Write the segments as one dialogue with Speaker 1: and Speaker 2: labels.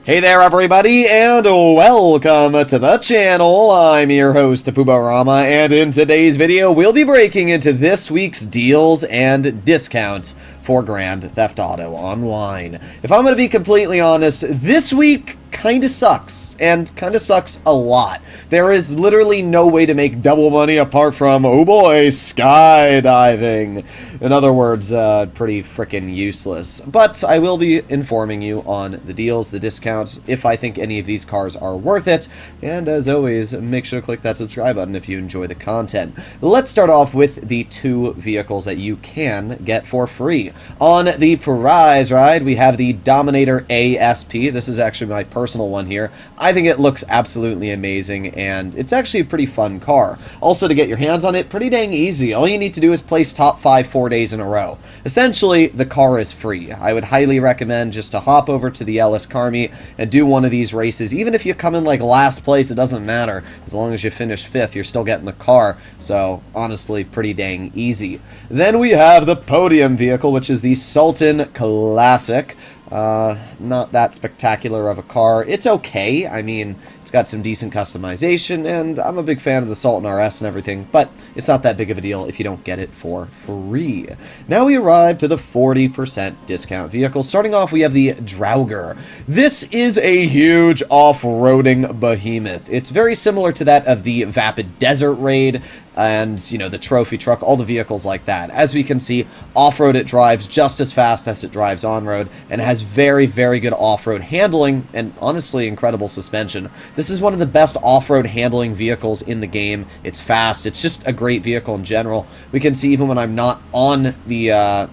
Speaker 1: Hey there everybody, and welcome to the channel. I'm your host, Pubarama, and in today's video, we'll be breaking into this week's deals and discounts for Grand Theft Auto Online. If I'm going to be completely honest, this week kinda sucks, and kinda sucks a lot. There is literally no way to make double money apart from, oh boy, skydiving. In other words, pretty frickin' useless. But I will be informing you on the deals, the discounts, if I think any of these cars are worth it. And as always, make sure to click that subscribe button if you enjoy the content. Let's start off with the two vehicles that you can get for free. On the prize ride, we have the Dominator ASP. This is actually my personal one here. I think it looks absolutely amazing, and it's actually a pretty fun car. Also, to get your hands on it, pretty dang easy. All you need to do is place top 5 4 days in a row. Essentially, the car is free. I would highly recommend just to hop over to the Ellis Car Meet and do one of these races. Even if you come in like last place, it doesn't matter. As long as you finish 5th, you're still getting the car. So, honestly, pretty dang easy. Then we have the podium vehicle, which is the Sultan Classic. Not that spectacular of a car. It's okay. I mean, it's got some decent customization, and I'm a big fan of the Sultan RS and everything, but it's not that big of a deal if you don't get it for free. Now we arrive to the 40% discount vehicle. Starting off, we have the Draugr. This is a huge off-roading behemoth. It's very similar to that of the Vapid Desert Raid, and, you know, the trophy truck, all the vehicles like that. As we can see, off-road it drives just as fast as it drives on-road, and has very, very good off-road handling, and honestly, incredible suspension. This is one of the best off-road handling vehicles in the game. It's fast, it's just a great vehicle in general. We can see even when I'm not on the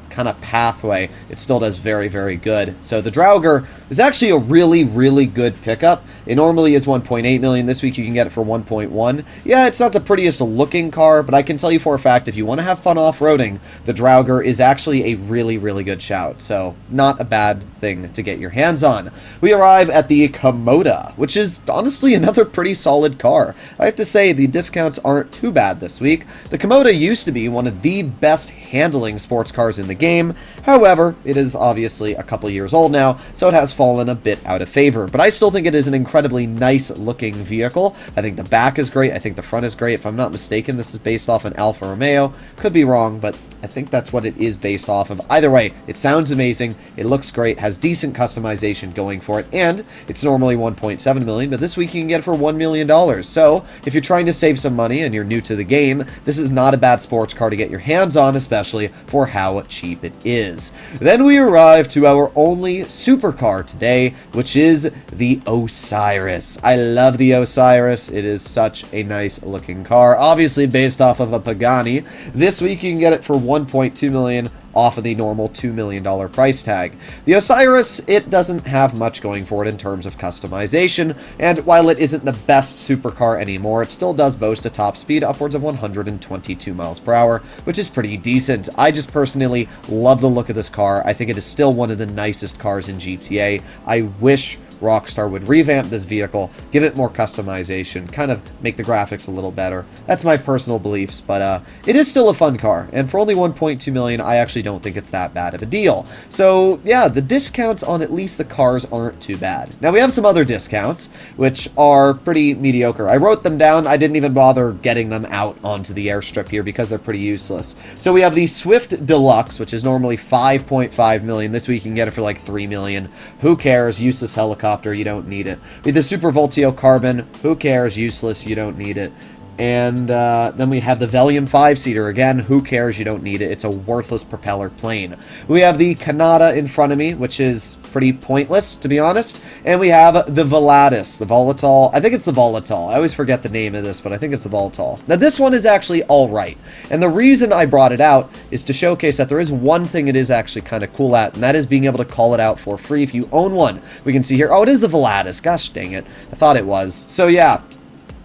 Speaker 1: kind of pathway, it still does very, very good. So the Draugr is actually a really, really good pickup. It normally is 1.8 million. This week you can get it for 1.1. Yeah, it's not the prettiest looking car, but I can tell you for a fact, if you want to have fun off-roading, the Draugr is actually a really, really good shout. So, not a bad thing to get your hands on. We arrive at the Komoda, which is honestly another pretty solid car. I have to say, the discounts aren't too bad this week. The Komoda used to be one of the best handling sports cars in the game. However, it is obviously a couple years old now, so it has fallen a bit out of favor. But I still think it is an incredibly nice looking vehicle. I think the back is great. I think the front is great. If I'm not mistaken, this is based off an Alfa Romeo. Could be wrong, but I think that's what it is based off of. Either way, it sounds amazing. It looks great, has decent customization going for it, and it's normally 1.7 million, but this week you can get it for $1 million. So, if you're trying to save some money and you're new to the game, this is not a bad sports car to get your hands on, especially for how cheap it is. Then we arrive to our only supercar today, which is the Osiris. I love the Osiris. It is such a nice looking car, obviously based off of a Pagani. This week you can get it for 1.2 million off of the normal $2 million price tag. The Osiris, it doesn't have much going for it in terms of customization, and while it isn't the best supercar anymore, it still does boast a top speed upwards of 122 miles per hour, which is pretty decent. I just personally love the look of this car. I think it is still one of the nicest cars in GTA. I wish Rockstar would revamp this vehicle, give it more customization, kind of make the graphics a little better. That's my personal beliefs, but it is still a fun car, and for only 1.2 million, I actually don't think it's that bad of a deal. So yeah, the discounts on at least the cars aren't too bad. Now we have some other discounts, which are pretty mediocre. I wrote them down. I didn't even bother getting them out onto the airstrip here because they're pretty useless. So we have the Swift Deluxe, which is normally 5.5 million. This week you can get it for like 3 million. Who cares? Useless helicopter. You don't need it. With the Super Voltio Carbon, who cares? Useless. You don't need it. And then we have the Velium 5-seater. Again, who cares? You don't need it. It's a worthless propeller plane. We have the Kanata in front of me, which is pretty pointless, to be honest. And we have the Volatus, the Volatile. I think it's the Volatile. I always forget the name of this, but I think it's the Volatile. Now, this one is actually all right. And the reason I brought it out is to showcase that there is one thing it is actually kind of cool at, and that is being able to call it out for free if you own one. We can see here, oh, it is the Volatus. Gosh dang it. I thought it was. So, yeah.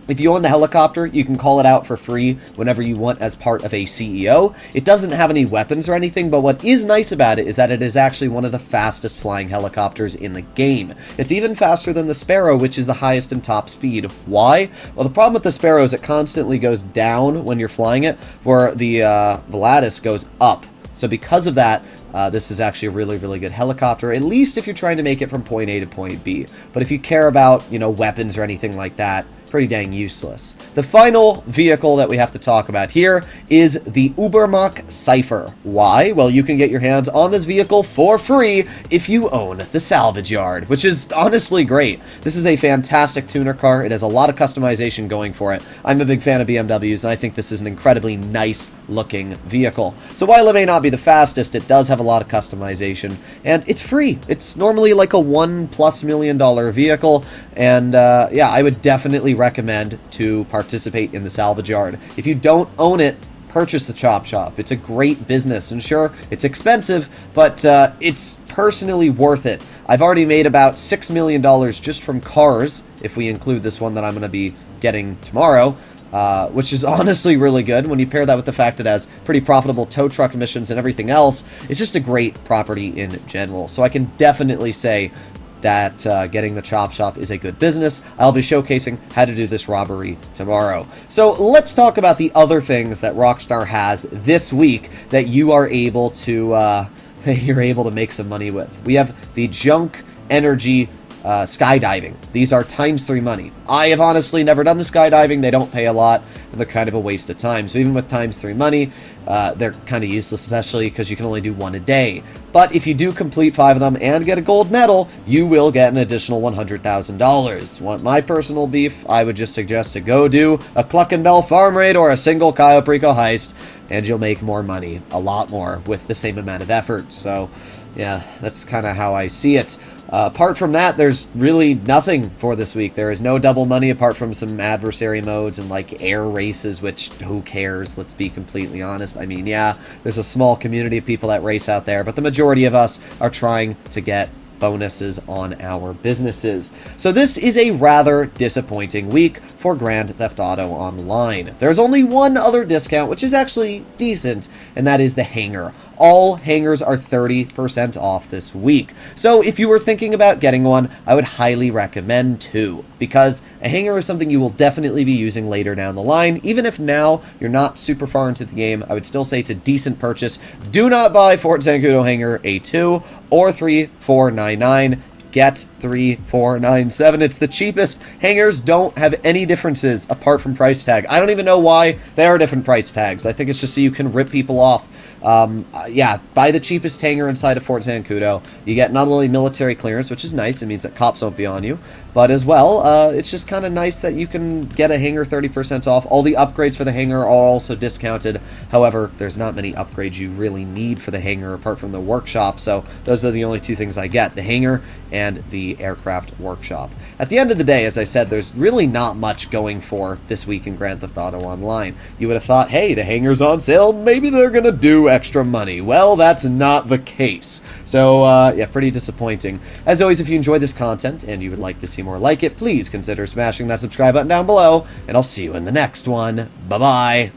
Speaker 1: If you own the helicopter, you can call it out for free whenever you want as part of a CEO. It doesn't have any weapons or anything, but what is nice about it is that it is actually one of the fastest flying helicopters in the game. It's even faster than the Sparrow, which is the highest in top speed. Why? Well, the problem with the Sparrow is it constantly goes down when you're flying it, where the Volatus goes up. So because of that, this is actually a really, really good helicopter, at least if you're trying to make it from point A to point B. But if you care about, you know, weapons or anything like that, pretty dang useless. The final vehicle that we have to talk about here is the Ubermacht Cypher. Why? Well, you can get your hands on this vehicle for free if you own the Salvage Yard, which is honestly great. This is a fantastic tuner car. It has a lot of customization going for it. I'm a big fan of BMWs, and I think this is an incredibly nice looking vehicle. So while it may not be the fastest, it does have a lot of customization, and it's free. It's normally like a $1+ million vehicle, and yeah, I would definitely recommend to participate in the Salvage Yard. If you don't own it, purchase the Chop Shop. It's a great business, and sure, it's expensive, but it's personally worth it. I've already made about $6 million just from cars, if we include this one that I'm going to be getting tomorrow, which is honestly really good. When you pair that with the fact it has pretty profitable tow truck emissions and everything else, it's just a great property in general. So I can definitely say that getting the Chop Shop is a good business. I'll be showcasing how to do this robbery tomorrow. So let's talk about the other things that Rockstar has this week that you are able to make some money with. We have the Junk Energy skydiving. These are ×3 money. I have honestly never done the skydiving. They don't pay a lot, and they're kind of a waste of time. So even with ×3 money, they're kind of useless, especially because you can only do one a day. But if you do complete 5 of them and get a gold medal, you will get an additional $100,000. Want my personal beef? I would just suggest to go do a Cluckenbell farm raid or a single Cayo Perico heist, and you'll make more money, a lot more, with the same amount of effort. So yeah, that's kind of how I see it. Apart from that, there's really nothing for this week. There is no double money apart from some adversary modes and like air races, which who cares? Let's be completely honest. I mean, yeah, there's a small community of people that race out there, but the majority of us are trying to get bonuses on our businesses. So this is a rather disappointing week for Grand Theft Auto Online. There's only one other discount, which is actually decent, and that is the Hangar. All hangars are 30% off this week. So if you were thinking about getting one, I would highly recommend 2, because a hangar is something you will definitely be using later down the line. Even if now you're not super far into the game, I would still say it's a decent purchase. Do not buy Fort Zancudo Hangar A2 or 3499. Get 3497. It's the cheapest. Hangars don't have any differences apart from price tag. I don't even know why they are different price tags. I think it's just so you can rip people off. Yeah, buy the cheapest hangar inside of Fort Zancudo. You get not only military clearance, which is nice, it means that cops won't be on you, but as well, it's just kind of nice that you can get a hangar 30% off. All the upgrades for the hangar are also discounted. However, there's not many upgrades you really need for the hangar apart from the workshop, so those are the only 2 things I get, the hangar and the aircraft workshop. At the end of the day, as I said, there's really not much going for this week in Grand Theft Auto Online. You would have thought, hey, the hangar's on sale, maybe they're gonna do extra money. Well, that's not the case. So, yeah, pretty disappointing. As always, if you enjoy this content and you would like to see more like it, please consider smashing that subscribe button down below, and I'll see you in the next one. Bye-bye.